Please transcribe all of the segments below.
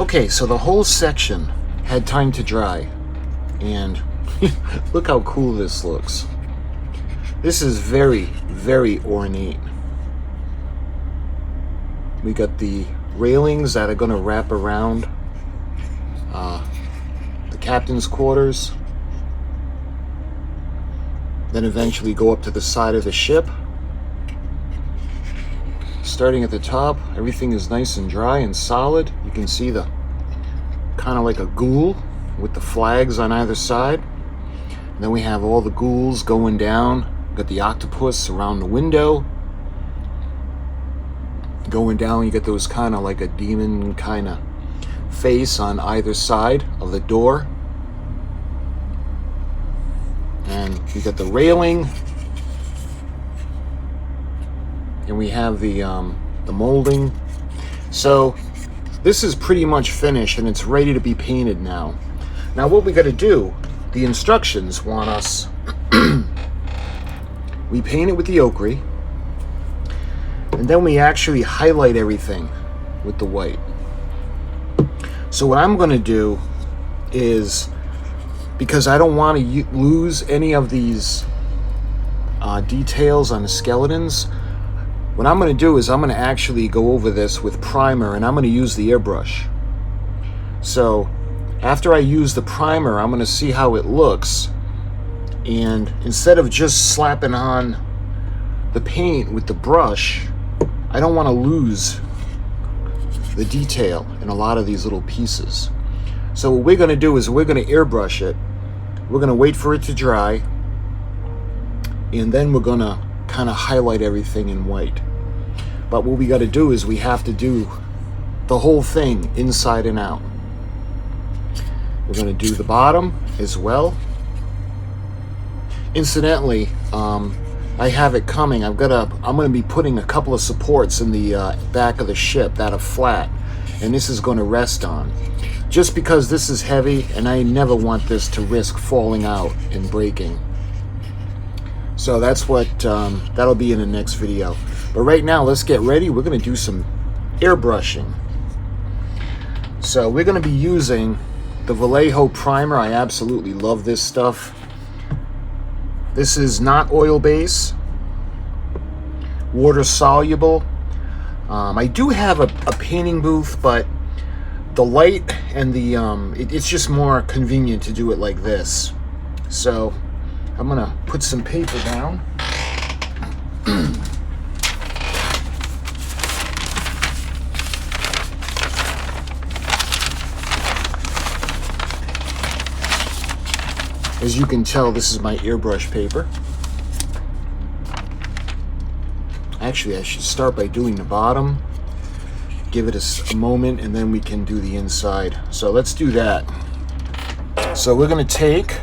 Okay, so the whole section had time to dry, and look how cool this looks. This is very, very ornate. We got the railings that are going to wrap around the captain's quarters, then eventually go up to the side of the ship. Starting at the top, everything is nice and dry and solid. You can see the kind of like a ghoul with the flags on either side. And then we have all the ghouls going down. Got the octopus around the window. Going down, you get those kind of like a demon kind of face on either side of the door. And you got the railing. And we have the molding. So this is pretty much finished and it's ready to be painted now. Now what we got to do, the instructions want us, we paint it with the OCCRE, and then we actually highlight everything with the white. So what I'm going to do is, because I don't want to lose any of these details on the skeletons, what I'm going to do is I'm going to actually go over this with primer, and I'm going to use the airbrush. So after I use the primer, I'm going to see how it looks, and instead of just slapping on the paint with the brush, I don't want to lose the detail in a lot of these little pieces. So what we're going to do is we're going to airbrush it. We're going to wait for it to dry, and then we're going to kind of highlight everything in white. But what we got to do is we have to do the whole thing inside and out. We're going to do the bottom as well. Incidentally, I have it coming. I'm going to be putting a couple of supports in the back of the ship that are flat, and this is going to rest on. Just because this is heavy, and I never want this to risk falling out and breaking. So that's what that'll be in the next video. But right now, let's get ready. We're going to do some airbrushing. So we're going to be using the Vallejo primer. I absolutely love this stuff. This is not oil base, water soluble. I do have a painting booth, but the light and the it's just more convenient to do it like this. So I'm gonna put some paper down. As you can tell, this is my airbrush paper. Actually, I should start by doing the bottom. Give it a moment, and then we can do the inside. So let's do that. So we're going to take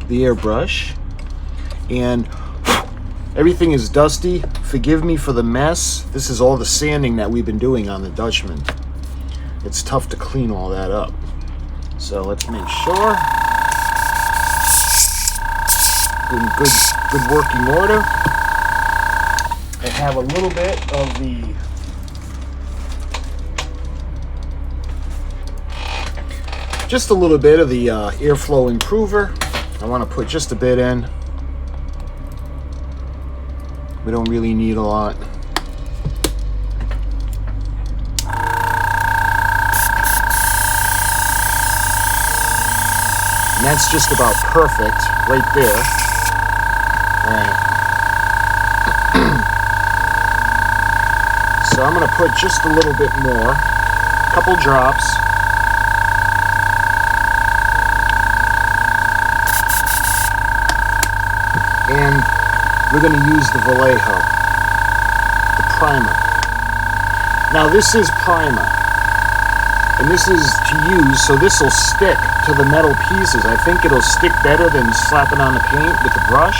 the airbrush, and everything is dusty. Forgive me for the mess. This is all the sanding that we've been doing on the Dutchman. It's tough to clean all that up. So let's make sure. In good working order. I have a little bit of the airflow improver. I want to put just a bit in. We don't really need a lot. And that's just about perfect right there. All right. So I'm going to put just a little bit more, a couple drops. And we're going to use the Vallejo, the primer. Now this is primer, and this is to use, so this will stick to the metal pieces. I think it'll stick better than slapping on the paint with the brush.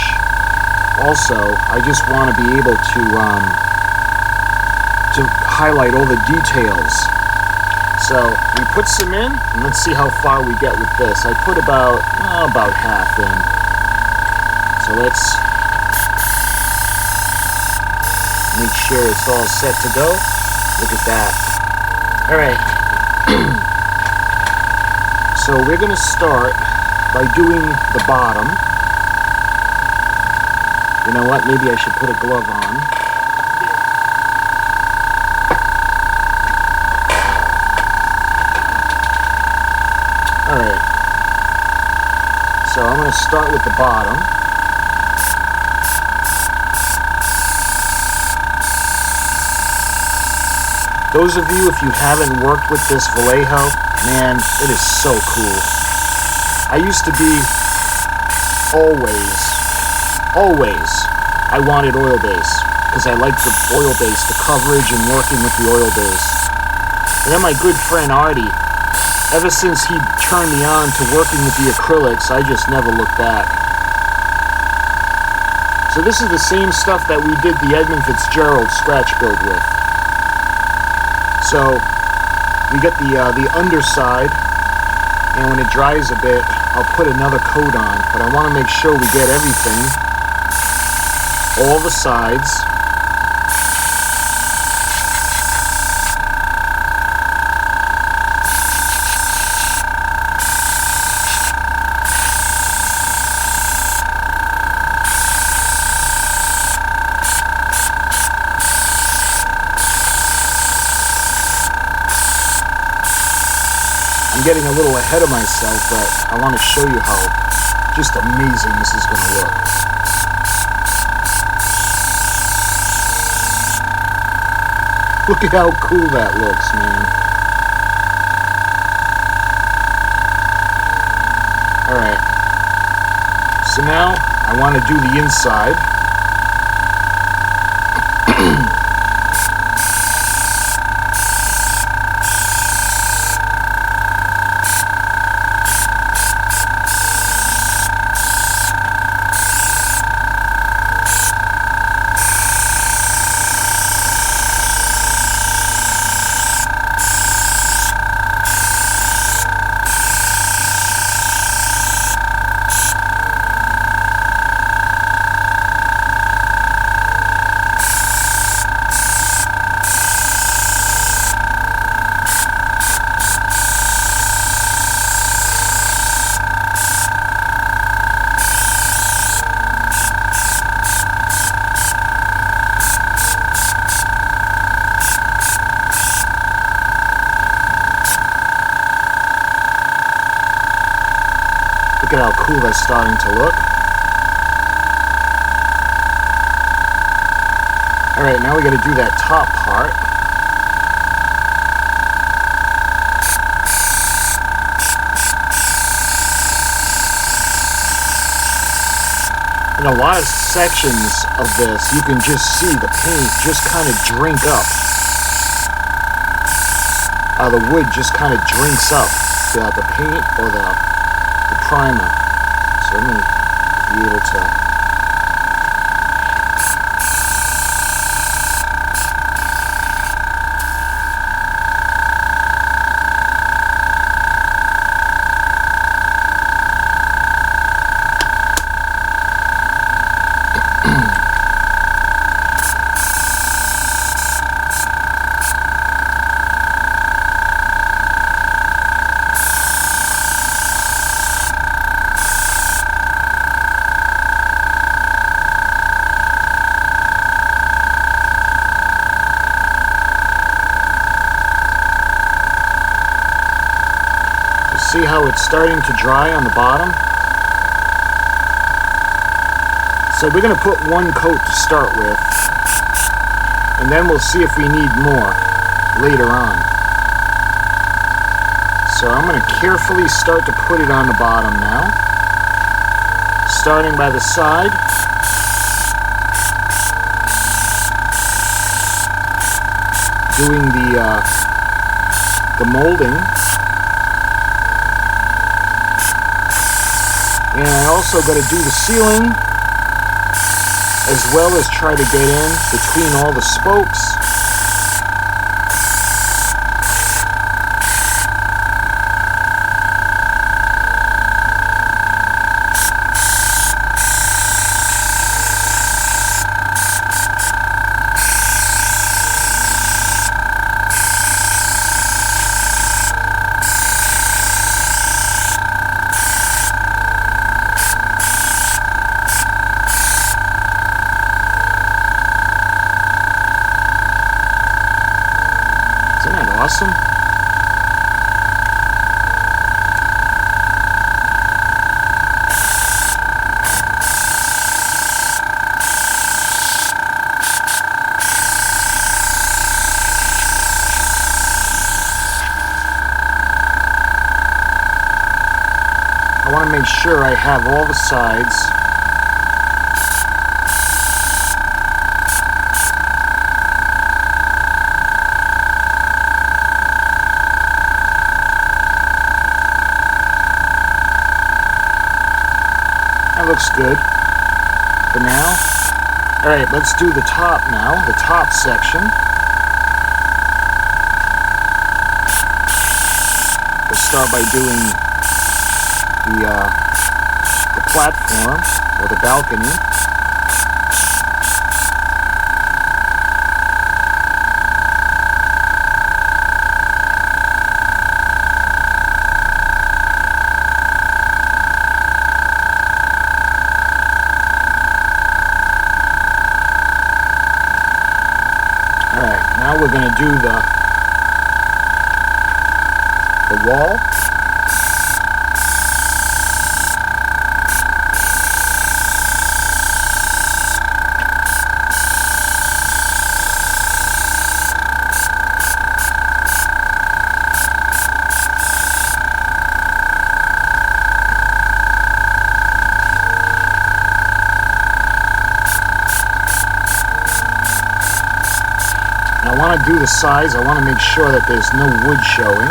Also, I just want to be able to highlight all the details. So we put some in, and let's see how far we get with this. I put about half in. So let's make sure it's all set to go. Look at that. Alright. So we're going to start by doing the bottom. You know what? Maybe I should put a glove on. Alright. So I'm going to start with the bottom. Those of you, if you haven't worked with this Vallejo, man, it is so cool. I used to be always, I wanted oil base because I liked the oil base, the coverage and working with the oil base. And then my good friend Artie, ever since he turned me on to working with the acrylics, I just never looked back. So this is the same stuff that we did the Edmund Fitzgerald scratch build with. So we get the underside, and when it dries a bit, I'll put another coat on. But I want to make sure we get everything, all the sides. I'm getting a little ahead of myself, but I want to show you how just amazing this is going to look. Look at how cool that looks, man. Alright. So now I want to do the inside. Look at how cool that's starting to look. Alright, now we got to do that top part. In a lot of sections of this, you can just see the paint just kind of drink up. The wood just kind of drinks up the paint or the primer. So I'm going to be able to see how it's starting to dry on the bottom. So we're going to put one coat to start with, and then we'll see if we need more later on. So I'm going to carefully start to put it on the bottom now, starting by the side. Doing the molding. And I also got to do the ceiling, as well as try to get in between all the spokes. want to make sure I have all the sides. That looks good for now. All right, let's do the top now, the top section. We'll start by doing the platform or the balcony. All right, now we're going to do the wall. I want to do the sides. I want to make sure that there's no wood showing.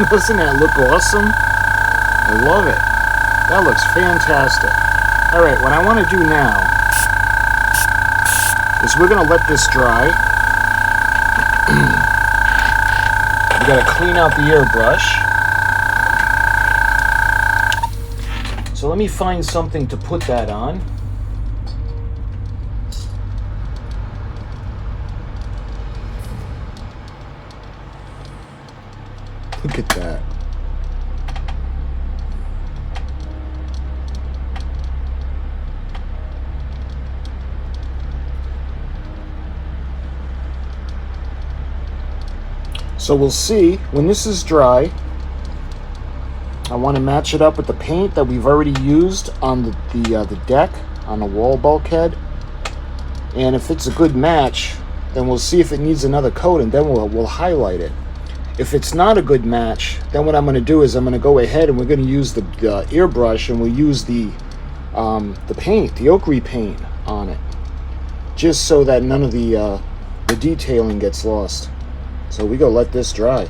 Doesn't that look awesome? I love it. That looks fantastic. All right, what I want to do now is we're going to let this dry. We got to clean out the airbrush. So let me find something to put that on. Look at that. So we'll see when this is dry. I want to match it up with the paint that we've already used on the deck, on the wall bulkhead. And if it's a good match, then we'll see if it needs another coat, and then we'll highlight it. If it's not a good match, then what I'm going to do is I'm going to go ahead and we're going to use the airbrush, and we'll use the paint, the OCCRE paint on it, just so that none of the detailing gets lost. So we go let this dry.